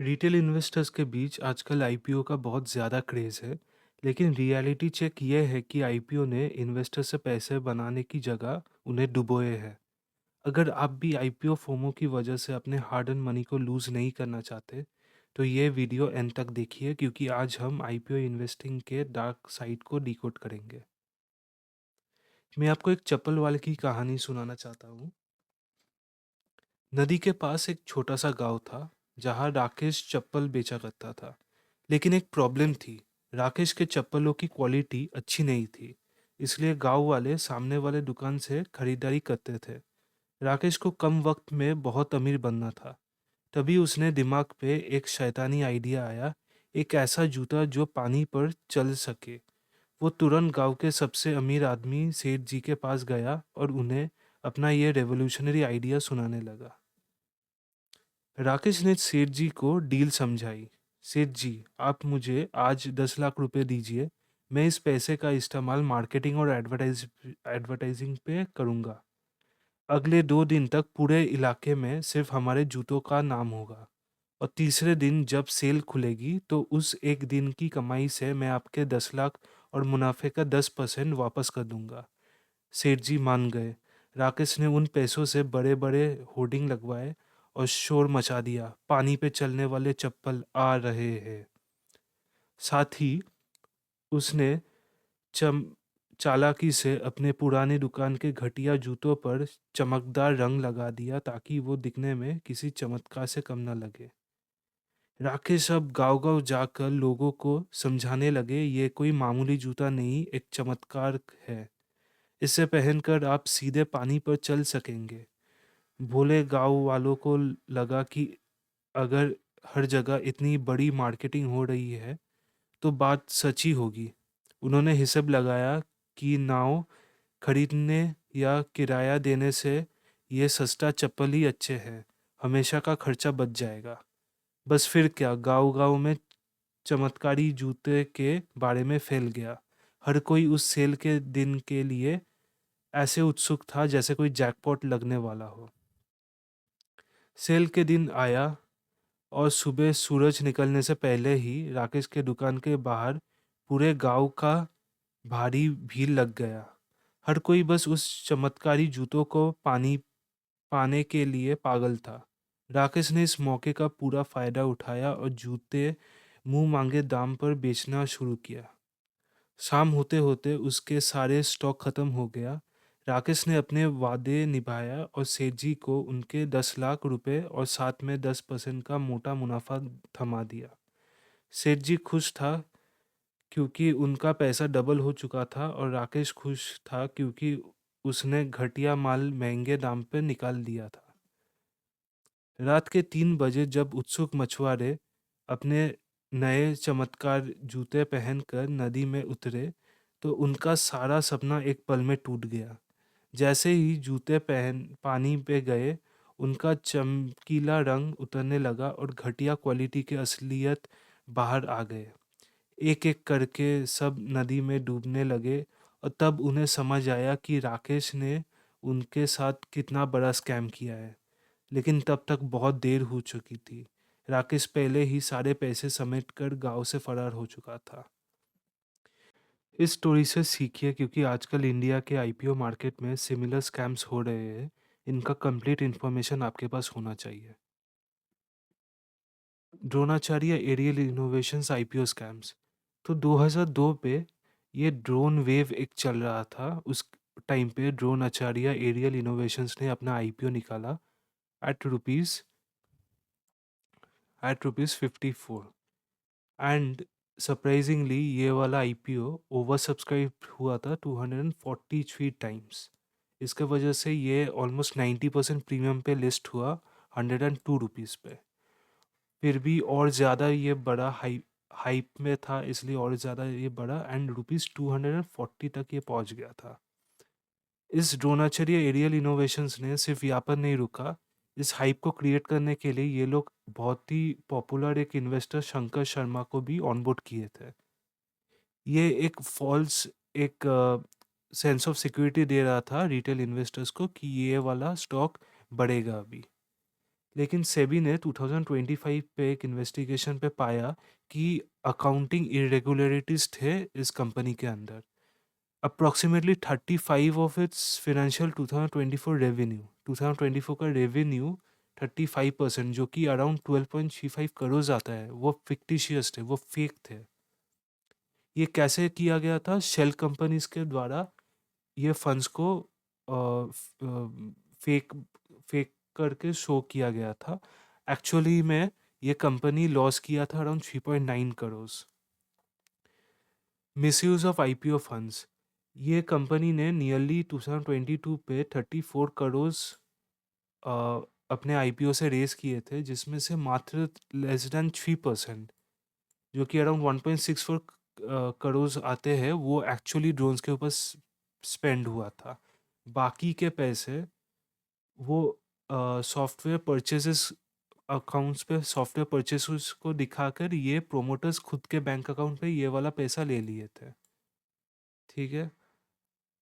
Retail investors के बीच आजकल IPO का बहुत ज़्यादा क्रेज़ है, लेकिन रियलिटी चेक ये है कि आईपीओ ने इन्वेस्टर से पैसे बनाने की जगह उन्हें डुबोए है। अगर आप भी आईपीओ फोमो की वजह से अपने हार्ड अर्न मनी को लूज़ नहीं करना चाहते, तो ये वीडियो एंड तक देखिए क्योंकि आज हम आईपीओ इन्वेस्टिंग के डार्क साइड को डिकोड करेंगे। मैं आपको एक चप्पल वाले की कहानी सुनाना चाहता हूँ। नदी के पास एक छोटा सा गांव था, जहाँ राकेश चप्पल बेचा करता था। लेकिन एक प्रॉब्लम थी। राकेश के चप्पलों की क्वालिटी अच्छी नहीं थी, इसलिए गांव वाले सामने वाले दुकान से खरीदारी करते थे। राकेश को कम वक्त में बहुत अमीर बनना था। तभी उसने दिमाग पे एक शैतानी आइडिया आया, एक ऐसा जूता जो पानी पर चल सके। वो तुरंत गांव के सबसे अमीर आदमी सेठ जी के पास गया और उन्हें अपना ये रेवोल्यूशनरी आइडिया सुनाने लगा। राकेश ने सेठ जी को डील समझाई। सेठ जी, आप मुझे आज 10 लाख रुपए दीजिए। मैं इस पैसे का इस्तेमाल मार्केटिंग और एडवर्टाइजिंग पे करूँगा। अगले 2 दिन तक पूरे इलाके में सिर्फ हमारे जूतों का नाम होगा। और तीसरे दिन जब सेल खुलेगी तो उस एक दिन की कमाई से मैं आपके 10 लाख और मुनाफे का 10% वापस कर दूंगा। सेठ जी मान गए। राकेश ने उन पैसों से बड़े बड़े होर्डिंग लगवाए और शोर मचा दिया, पानी पे चलने वाले चप्पल आ रहे हैं। साथ ही उसने चम चालाकी से अपने पुराने दुकान के घटिया जूतों पर चमकदार रंग लगा दिया ताकि वो दिखने में किसी चमत्कार से कम न लगे। राकेश अब गांव-गांव जाकर लोगों को समझाने लगे, ये कोई मामूली जूता नहीं, एक चमत्कार है। इसे पहनकर आप सीधे पानी पर चल सकेंगे। भोले गांव वालों को लगा कि अगर हर जगह इतनी बड़ी मार्केटिंग हो रही है तो बात सच ही होगी। उन्होंने हिसाब लगाया कि नाव खरीदने या किराया देने से ये सस्ता चप्पल ही अच्छे है। हमेशा का खर्चा बच जाएगा। बस फिर क्या, गांव-गांव में चमत्कारी जूते के बारे में फैल गया। हर कोई उस सेल के दिन के लिए ऐसे उत्सुक था जैसे कोई जैकपॉट लगने वाला हो। सेल के दिन आया और सुबह सूरज निकलने से पहले ही राकेश के दुकान के बाहर पूरे गांव का भारी भीड़ लग गया। हर कोई बस उस चमत्कारी जूतों को पानी पाने के लिए पागल था। राकेश ने इस मौके का पूरा फायदा उठाया और जूते मुंह मांगे दाम पर बेचना शुरू किया। शाम होते होते उसके सारे स्टॉक खत्म हो गया। राकेश ने अपने वादे निभाया और सेठ जी को उनके 10 लाख रुपए और साथ में 10% का मोटा मुनाफा थमा दिया। सेठ जी खुश था क्योंकि उनका पैसा डबल हो चुका था और राकेश खुश था क्योंकि उसने घटिया माल महंगे दाम पर निकाल दिया था। रात के 3 बजे जब उत्सुक मछुआरे अपने नए चमत्कार जूते पहनकर नदी में उतरे, तो उनका सारा सपना एक पल में टूट गया। जैसे ही जूते पहन पानी पे गए, उनका चमकीला रंग उतरने लगा और घटिया क्वालिटी के असलियत बाहर आ गए। एक-एक करके सब नदी में डूबने लगे और तब उन्हें समझ आया कि राकेश ने उनके साथ कितना बड़ा स्कैम किया है। लेकिन तब तक बहुत देर हो चुकी थी। राकेश पहले ही सारे पैसे समेटकर गाँव से फरार हो चुका था। इस स्टोरी से सीखिए क्योंकि आजकल इंडिया के आईपीओ मार्केट में सिमिलर स्कैम्स हो रहे हैं। इनका कंप्लीट इन्फॉर्मेशन आपके पास होना चाहिए। Dronacharya aerial innovations IPO scams. तो 2002 पे ये ड्रोन वेव एक चल रहा था। उस टाइम पे द्रोणाचार्य एरियल इनोवेशंस ने अपना आईपीओ निकाला at rupees at rupees 54। And surprisingly ये वाला आईपीओ ओवर सब्सक्राइब हुआ था 243 टाइम्स। इसके वजह से ये ऑलमोस्ट 90% प्रीमियम पे लिस्ट हुआ 102 रुपीज़ पे। फिर भी और ज़्यादा ये बड़ा हाइप में था, इसलिए और ज़्यादा ये बड़ा एंड रुपीज़ 240 तक ये पहुंच गया था। इस द्रोणाचार्य एरियल इनोवेशंस ने सिर्फ यहाँ पर नहीं रुका। इस हाइप को क्रिएट करने के लिए ये लोग बहुत ही पॉपुलर एक इन्वेस्टर शंकर शर्मा को भी ऑनबोर्ड किए थे। ये एक फॉल्स एक सेंस ऑफ सिक्योरिटी दे रहा था रिटेल इन्वेस्टर्स को कि ये वाला स्टॉक बढ़ेगा अभी। लेकिन सेबी ने 2025 पे एक इन्वेस्टिगेशन पे पाया कि अकाउंटिंग इरेगुलरिटीज थे इस कंपनी के अंदर। Approximately 35 of its financial 2024 revenue, 2024 का रेवेन्यू 35%, जो कि अराउंड 12.35 करोड़ आता है, वो फिक्टिशियस थे, वो फेक थे। ये कैसे किया गया था? शेल कंपनीज के द्वारा ये फंड्स को फेक फेक करके शो किया गया था। एक्चुअली में ये कंपनी लॉस किया था around 3.9 crore. Misuse of IPO funds, ये कंपनी ने नियरली 2022 पे 34 करोड़ अपने आईपीओ से रेस किए थे, जिसमें से मात्र लेस देन 3%, जो कि अराउंड 1.64 करोड़ आते हैं, वो एक्चुअली ड्रोन्स के ऊपर स्पेंड हुआ था। बाकी के पैसे वो सॉफ्टवेयर परचेजेस अकाउंट्स पे सॉफ्टवेयर परचेसेस को दिखाकर ये प्रोमोटर्स खुद के बैंक अकाउंट पे ये वाला पैसा ले लिए थे। ठीक है।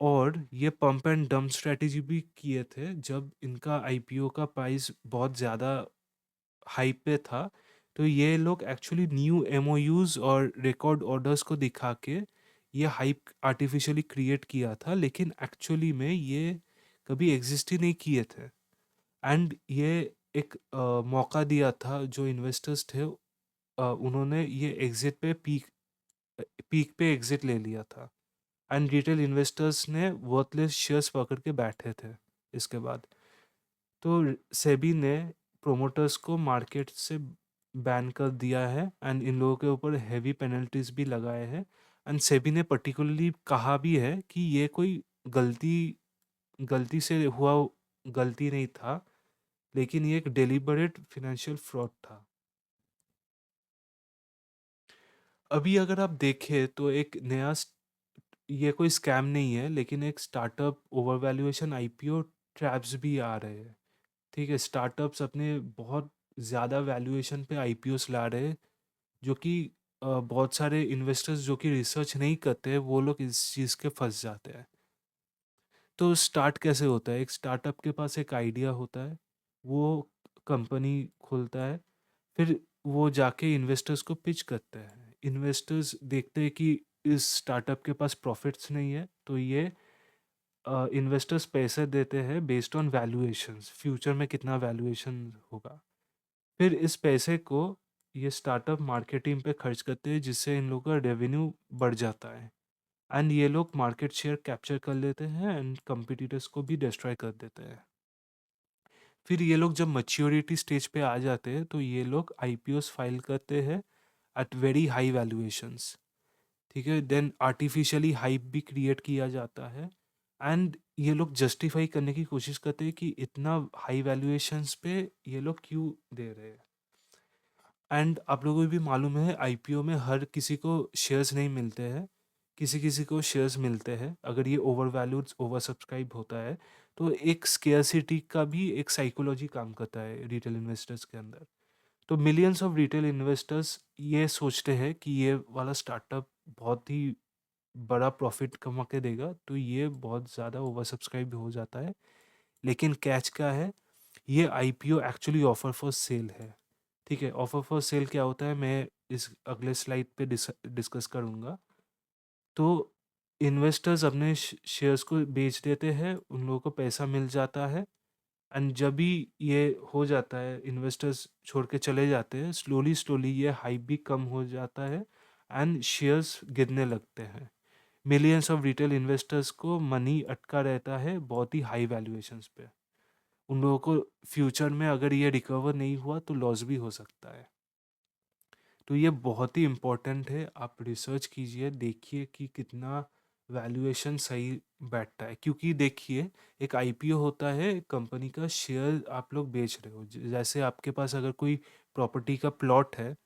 और ये पंप एंड डंप स्ट्रेटेजी भी किए थे जब इनका आईपीओ का प्राइस बहुत ज़्यादा हाई पे था। तो ये लोग एक्चुअली न्यू एमओयूज और रिकॉर्ड ऑर्डर्स को दिखा के ये हाइप आर्टिफिशियली क्रिएट किया था, लेकिन एक्चुअली में ये कभी एग्जिस्ट ही नहीं किए थे। एंड ये एक मौका दिया था जो इन्वेस्टर्स थे, उन्होंने ये एग्जिट पे पीक पे एग्जिट ले लिया था। एंड रिटेल इन्वेस्टर्स ने वर्थलेस शेयर्स पकड़ के बैठे थे इसके बाद। तो सेबी ने प्रोमोटर्स को मार्केट से बैन कर दिया है एंड इन लोगों के ऊपर हैवी पेनल्टीज भी लगाए हैं। एंड सेबी ने पर्टिकुलरली कहा भी है कि ये कोई गलती गलती से हुआ गलती नहीं था, लेकिन ये एक डेलिबरेट फाइनेंशियल फ्रॉड था। अभी अगर आप देखें तो एक नया ये कोई स्कैम नहीं है, लेकिन एक स्टार्टअप ओवरवैल्यूएशन आईपीओ ट्रैप्स भी आ रहे हैं। ठीक है, स्टार्टअप्स अपने बहुत ज़्यादा वैल्यूएशन पे आईपीओस ला रहे हैं, जो कि बहुत सारे इन्वेस्टर्स जो कि रिसर्च नहीं करते वो लोग इस चीज़ के फंस जाते हैं। तो स्टार्ट कैसे होता है? एक स्टार्टअप के पास एक आइडिया होता है, वो कंपनी खोलता है, फिर वो जाके इन्वेस्टर्स को पिच करते हैं। इन्वेस्टर्स देखते हैं कि इस स्टार्टअप के पास प्रॉफिट्स नहीं है, तो ये इन्वेस्टर्स पैसे देते हैं बेस्ड ऑन वैल्यूएशंस, फ्यूचर में कितना वैल्यूएशन होगा। फिर इस पैसे को ये स्टार्टअप मार्केटिंग पे खर्च करते हैं, जिससे इन लोगों का रेवेन्यू बढ़ जाता है। एंड ये लोग मार्केट शेयर कैप्चर कर लेते हैं एंड कंपटीटर्स को भी डिस्ट्रॉय कर देते हैं। फिर ये लोग जब मैच्योरिटी स्टेज पे आ जाते हैं तो ये लोग आईपीओस फाइल करते हैं एट वेरी हाई वैल्यूएशंस। ठीक है, देन आर्टिफिशियली हाइप भी क्रिएट किया जाता है एंड ये लोग जस्टिफाई करने की कोशिश करते हैं कि इतना हाई वैल्यूएशंस पे ये लोग क्यों दे रहे हैं। एंड आप लोगों को भी मालूम है आईपीओ में हर किसी को शेयर्स नहीं मिलते हैं, किसी किसी को शेयर्स मिलते हैं। अगर ये ओवर वैल्यूड ओवर सब्सक्राइब होता है तो एक स्केयरसिटी का भी एक साइकोलॉजी काम करता है रिटेल इन्वेस्टर्स के अंदर। तो मिलियंस ऑफ रिटेल इन्वेस्टर्स ये सोचते हैं कि ये वाला स्टार्टअप बहुत ही बड़ा प्रॉफिट कमा के देगा, तो ये बहुत ज़्यादा ओवर सब्सक्राइब हो जाता है। लेकिन कैच क्या है? ये IPO actually offer for sale है। ठीक है, ऑफर फॉर सेल क्या होता है मैं इस अगले स्लाइड पे डिस्कस करूँगा। तो इन्वेस्टर्स अपने शेयर्स को बेच देते हैं, उन लोगों को पैसा मिल जाता है एंड जब भी ये हो जाता है इन्वेस्टर्स छोड़ के चले जाते हैं, स्लोली स्लोली ये हाइप भी कम हो जाता है एंड शेयर्स गिरने लगते हैं। मिलियंस ऑफ रिटेल इन्वेस्टर्स को मनी अटका रहता है बहुत ही हाई वैल्यूएशंस पे। उन लोगों को फ्यूचर में अगर ये रिकवर नहीं हुआ तो लॉस भी हो सकता है। तो ये बहुत ही इम्पोर्टेंट है, आप रिसर्च कीजिए, देखिए कि कितना वैल्यूएशन सही बैठता है। क्योंकि देखिए एक आईपीओ होता है, कंपनी का शेयर आप लोग बेच रहे हो। जैसे आपके पास अगर कोई प्रॉपर्टी का प्लॉट है,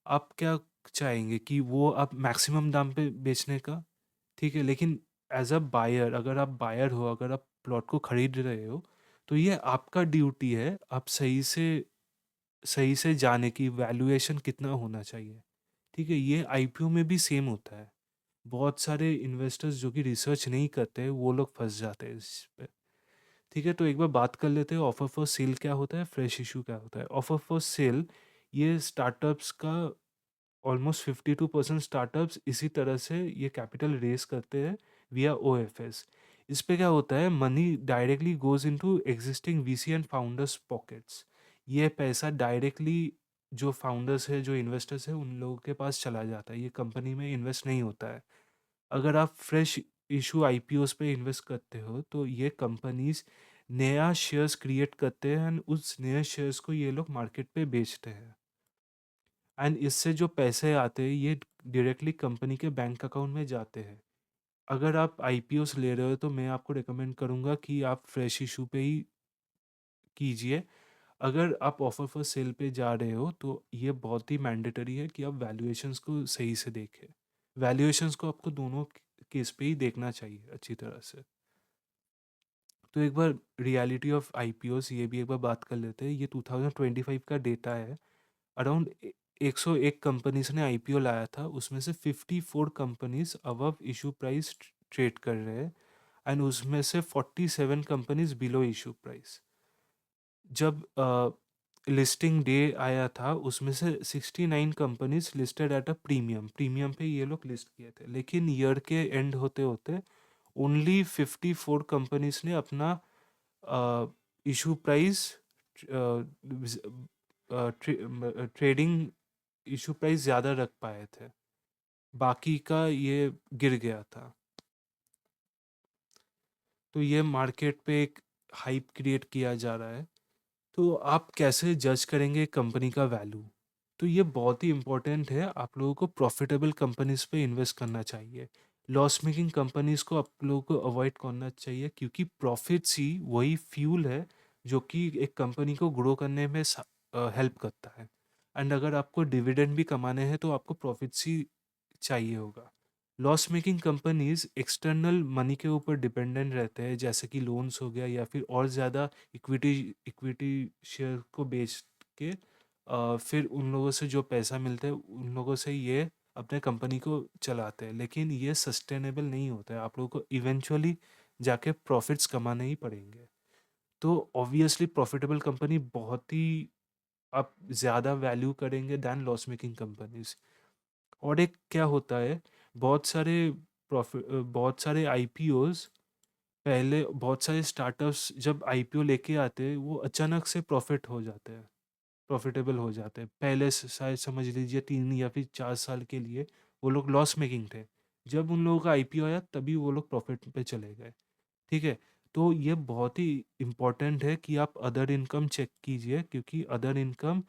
आप क्या चाहेंगे कि वो आप मैक्सिमम दाम पे बेचने का। ठीक है, लेकिन एज अ बायर, अगर आप बायर हो, अगर आप प्लॉट को खरीद रहे हो, तो ये आपका ड्यूटी है, आप सही से जाने की वैल्यूएशन कितना होना चाहिए। ठीक है, ये आईपीओ में भी सेम होता है। बहुत सारे इन्वेस्टर्स जो कि रिसर्च नहीं करते वो लोग फंस जाते हैं इस पे। ठीक है, तो एक बार बात कर लेते हैं ऑफर फॉर सेल क्या होता है, फ्रेश इशू क्या होता है। ऑफर फॉर सेल ये स्टार्टअप्स का ऑलमोस्ट 52% स्टार्टअप्स इसी तरह से ये कैपिटल रेज करते हैं विया ओएफएस। इस पे क्या होता है, money directly goes into existing VC and founders pockets. ये पैसा डायरेक्टली जो फाउंडर्स है, जो इन्वेस्टर्स है, उन लोगों के पास चला जाता है, ये कंपनी में इन्वेस्ट नहीं होता है। अगर आप फ्रेश इशू आईपीओस पे इन्वेस्ट करते हो तो ये कंपनीज नया शेयर्स क्रिएट करते हैं एंड उस नए शेयर्स को ये लोग मार्केट पे बेचते हैं, एंड इससे जो पैसे आते हैं ये डायरेक्टली कंपनी के बैंक अकाउंट में जाते हैं। अगर आप आईपीओस ले रहे हो तो मैं आपको रिकमेंड करूंगा कि आप फ्रेश इशू पे ही कीजिए। अगर आप ऑफर फॉर सेल पे जा रहे हो तो ये बहुत ही मैंडेटरी है कि आप वैल्यूएशंस को सही से देखें। वैल्यूएशंस को आपको दोनों केस पे ही देखना चाहिए अच्छी तरह से। तो एक बार रियलिटी ऑफ आईपीओस ये भी एक बार बात कर लेते हैं। ये 2025 का डेटा है। अराउंड 101 कंपनीज ने आईपीओ लाया था, उसमें से 54 companies above issue price trade कर रहे हैं, एंड उसमें से 47 कंपनीज बिलो इशू प्राइस। जब लिस्टिंग डे आया था उसमें से 69 companies listed at a premium, premium पे ये लोग लिस्ट किए थे, लेकिन ईयर के एंड होते होते ओनली 54 कंपनीज ने अपना issue price trading issue price ज़्यादा रख पाए थे, बाकी का ये गिर गया था। तो ये मार्केट पे एक हाइप क्रिएट किया जा रहा है। तो आप कैसे जज करेंगे कंपनी का वैल्यू? तो ये बहुत ही इम्पोर्टेंट है, आप लोगों को प्रॉफिटेबल कंपनीज पे इन्वेस्ट करना चाहिए। लॉस मेकिंग कंपनीज को आप लोगों को अवॉइड करना चाहिए, क्योंकि प्रॉफिट्स ही वही फ्यूल है जो कि एक कंपनी को ग्रो करने में हेल्प करता है। एंड अगर आपको डिविडेंड भी कमाने हैं तो आपको प्रॉफिट्स ही चाहिए होगा। Loss making companies external money के ऊपर डिपेंडेंट रहते हैं, जैसे कि लोन्स हो गया या फिर और ज़्यादा इक्विटी इक्विटी शेयर को बेच के फिर उन लोगों से जो पैसा मिलता है उन लोगों से ये अपने कंपनी को चलाते हैं, लेकिन ये सस्टेनेबल नहीं होता है। आप लोगों को इवेंचुअली जाके प्रॉफिट्स कमाने ही पड़ेंगे। तो ऑब्वियसली प्रॉफिटेबल कंपनी बहुत ही आप ज़्यादा वैल्यू करेंगे दैन लॉस मेकिंग कंपनीज। और एक क्या होता है, बहुत सारे बहुत सारे आईपीओज, पहले बहुत सारे स्टार्टअप्स जब आईपीओ लेके आते हैं वो अचानक से प्रॉफिटेबल हो जाते हैं। पहले शायद समझ लीजिए 3 या फिर 4 साल के लिए वो लोग लॉस मेकिंग थे। जब उन लोगों का आईपीओ आया तभी वो लोग प्रॉफिट पे चले गए। ठीक है, तो ये बहुत ही इम्पोर्टेंट है कि आप अदर इनकम चेक कीजिए, क्योंकि अदर इनकम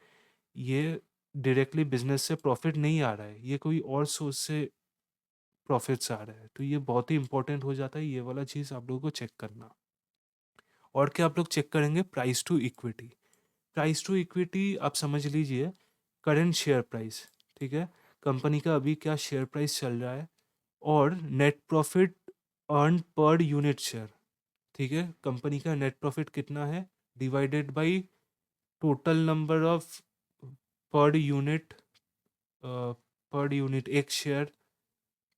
ये डायरेक्टली बिजनेस से प्रॉफिट नहीं आ रहा है, ये कोई और सोर्स से प्रॉफिट्स आ रहा है। तो ये बहुत ही इंपॉर्टेंट हो जाता है, ये वाला चीज़ आप लोगों को चेक करना। और क्या आप लोग चेक करेंगे, price to equity. Price to equity आप समझ लीजिए करेंट शेयर प्राइस। ठीक है, कंपनी का अभी क्या शेयर प्राइस चल रहा है, और net profit earn per unit share. ठीक है, कंपनी का नेट प्रॉफिट कितना है divided by total number of per unit, per unit एक शेयर।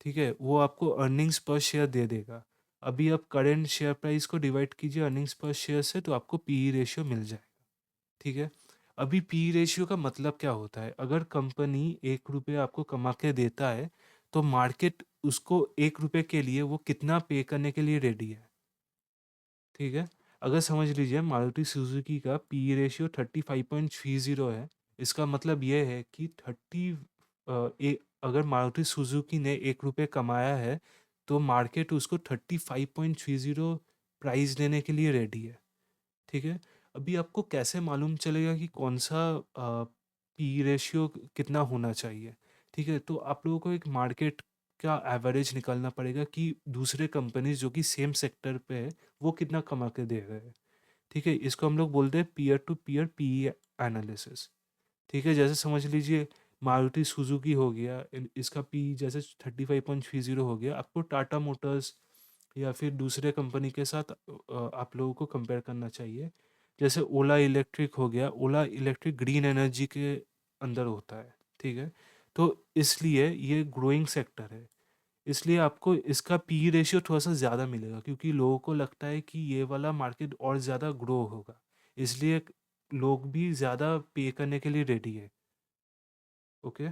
ठीक है, वो आपको अर्निंग्स पर शेयर दे देगा। अभी आप करेंट शेयर प्राइस को डिवाइड कीजिए अर्निंग्स पर शेयर से तो आपको पीई रेशियो मिल जाएगा। ठीक है, अभी पीई रेशियो का मतलब क्या होता है, अगर कंपनी 1 रुपये आपको कमा के देता है तो मार्केट उसको 1 रुपये के लिए वो कितना पे करने के लिए रेडी है। ठीक है, अगर समझ लीजिए मारुति सुजुकी का पीई रेशियो 35.30 है, इसका मतलब ये है कि अगर मारुति सुजुकी ने 1 रुपये कमाया है तो मार्केट उसको 35.30 प्राइस देने के लिए रेडी है। ठीक है, अभी आपको कैसे मालूम चलेगा कि कौन सा पी रेशियो कितना होना चाहिए। ठीक है, तो आप लोगों को एक मार्केट का एवरेज निकालना पड़ेगा कि दूसरे कंपनीज जो कि सेम सेक्टर पे है वो कितना कमा के दे रहे हैं। ठीक है, इसको हम लोग बोलते हैं peer to peer P E analysis. ठीक है, जैसे समझ लीजिए मारुति सुजुकी हो गया, इसका पी जैसे 35.30 हो गया, आपको टाटा मोटर्स या फिर दूसरे कंपनी के साथ आप लोगों को कंपेयर करना चाहिए। जैसे ओला इलेक्ट्रिक हो गया, ओला इलेक्ट्रिक ग्रीन एनर्जी के अंदर होता है। ठीक है, तो इसलिए ये ग्रोइंग सेक्टर है, इसलिए आपको इसका पी रेशियो थोड़ा-सा ज़्यादा मिलेगा क्योंकि लोगों को लगता है कि ये वाला मार्केट और ज़्यादा ग्रो होगा। इसलिए लोग भी ज़्यादा पे करने के लिए रेडी है। ओके?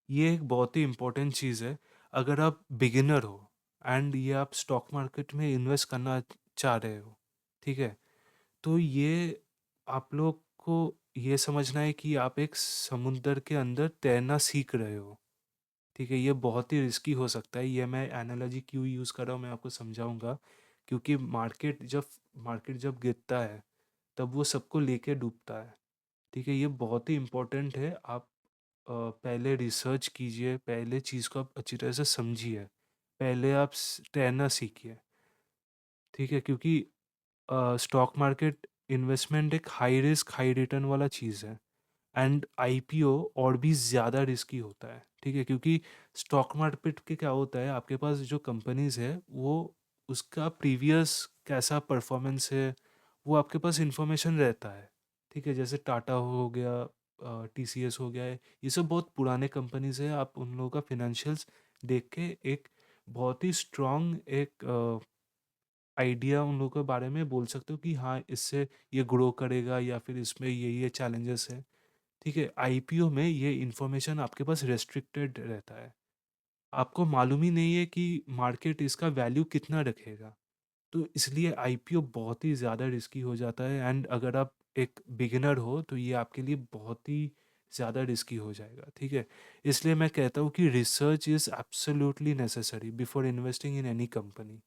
ये एक बहुत ही इम्पोर्टेंट चीज़ है। अगर आप बिगिनर हो एंड ये आप स्टॉक मार्केट में इन्वेस्ट करना चाह रहे हो, ठीक है? तो ये आप लोग को ये समझना है कि आप एक समुंदर के अंदर तैरना सीख रहे हो, ठीक है? ये बहुत ही रिस्की हो सकता है। ये मैं एनालॉजी क्यों यूज़ कर रहा हूँ मैं आपको समझाऊँगा। क्योंकि मार्केट जब गिरता है, तब वो सबको लेके डूबता है, ठीक है? ये बहुत ही इम्पोर्टेंट है। आप पहले रिसर्च कीजिए, पहले चीज़ को आप अच्छी तरह से समझिए। पहले आप तैरना सीखिए, ठीक है? क्योंकि स्टॉक मार्केट इन्वेस्टमेंट एक हाई रिस्क हाई रिटर्न वाला चीज़ है एंड आईपीओ और भी ज़्यादा रिस्की होता है, ठीक है? क्योंकि स्टॉक मार्केट के क्या होता है, आपके पास जो कंपनीज़ है वो उसका प्रीवियस कैसा परफॉर्मेंस है, वो आपके पास इंफॉर्मेशन रहता है, ठीक है? जैसे टाटा हो गया, टीसीएस हो गया है, ये सब बहुत पुराने कंपनीज़ है। आप उन लोगों का फिनेंशियल्स देख के एक बहुत ही स्ट्रॉन्ग एक आइडिया उन लोगों के बारे में बोल सकते हो कि हाँ, इससे ये ग्रो करेगा या फिर इसमें ये चैलेंजेस है, ठीक है? आईपीओ में ये इन्फॉर्मेशन आपके पास रेस्ट्रिक्टेड रहता है। आपको मालूम ही नहीं है कि मार्केट इसका वैल्यू कितना रखेगा। तो इसलिए आईपीओ बहुत ही ज़्यादा रिस्की हो जाता है एंड अगर आप एक बिगिनर हो तो ये आपके लिए बहुत ही ज़्यादा रिस्की हो जाएगा, ठीक है? इसलिए मैं कहता हूँ कि research is absolutely necessary before investing in any company.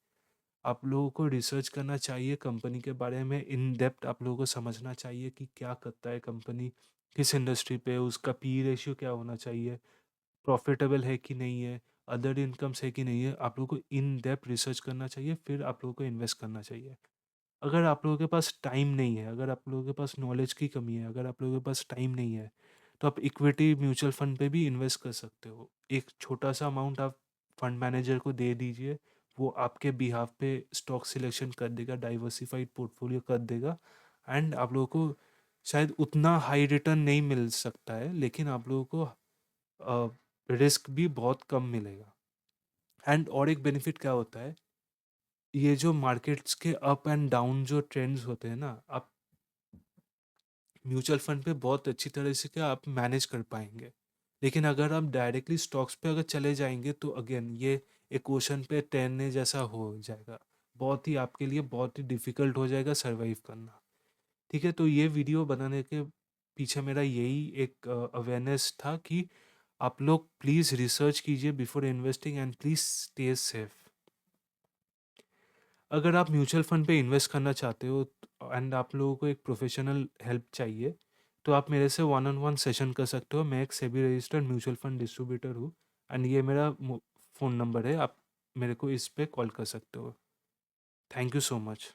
आप लोगों को रिसर्च करना चाहिए कंपनी के बारे में, इन डेप्थ आप लोगों को समझना चाहिए कि क्या करता है कंपनी, किस इंडस्ट्री पे, उसका पी रेशियो क्या होना चाहिए, प्रॉफिटेबल है कि नहीं है, अदर इनकम्स है कि नहीं है। आप लोगों को इन डेप्थ रिसर्च करना चाहिए, फिर आप लोगों को इन्वेस्ट करना चाहिए। अगर आप लोगों के पास टाइम नहीं है, अगर आप लोगों के पास नॉलेज की कमी है, अगर आप लोगों के पास टाइम नहीं है, तो आप इक्विटी म्यूचुअल फंड पे भी इन्वेस्ट कर सकते हो। एक छोटा-सा अमाउंट आप फंड मैनेजर को दे दीजिए, वो आपके बिहाफ़ पे स्टॉक सिलेक्शन कर देगा, डाइवर्सिफ़ाइड पोर्टफ़ोलियो कर देगा एंड आप लोगों को शायद उतना हाई रिटर्न नहीं मिल सकता है, लेकिन आप लोगों को रिस्क भी बहुत कम मिलेगा। एंड और एक बेनिफिट क्या होता है, ये जो मार्केट्स के अप एंड डाउन जो ट्रेंड्स होते हैं ना, आप म्यूचुअल फंड पे बहुत अच्छी तरह से क्या आप मैनेज कर पाएंगे। लेकिन अगर आप डायरेक्टली स्टॉक्स पे अगर चले जाएंगे तो अगेन ये एक ओशन पे तैरने जैसा हो जाएगा। बहुत ही आपके लिए बहुत ही डिफिकल्ट हो जाएगा सरवाइव करना, ठीक है? तो ये वीडियो बनाने के पीछे मेरा यही एक अवेयरनेस था कि आप लोग प्लीज़ रिसर्च कीजिए before investing and please stay safe. अगर आप म्यूचुअल फंड पे इन्वेस्ट करना चाहते हो एंड आप लोगों को एक प्रोफेशनल हेल्प चाहिए, तो आप मेरे से वन ऑन वन सेशन कर सकते हो। मैं एक SEBI registered mutual fund distributor हूँ एंड ये मेरा फ़ोन नंबर है, आप मेरे को इस पे कॉल कर सकते हो। Thank you so much.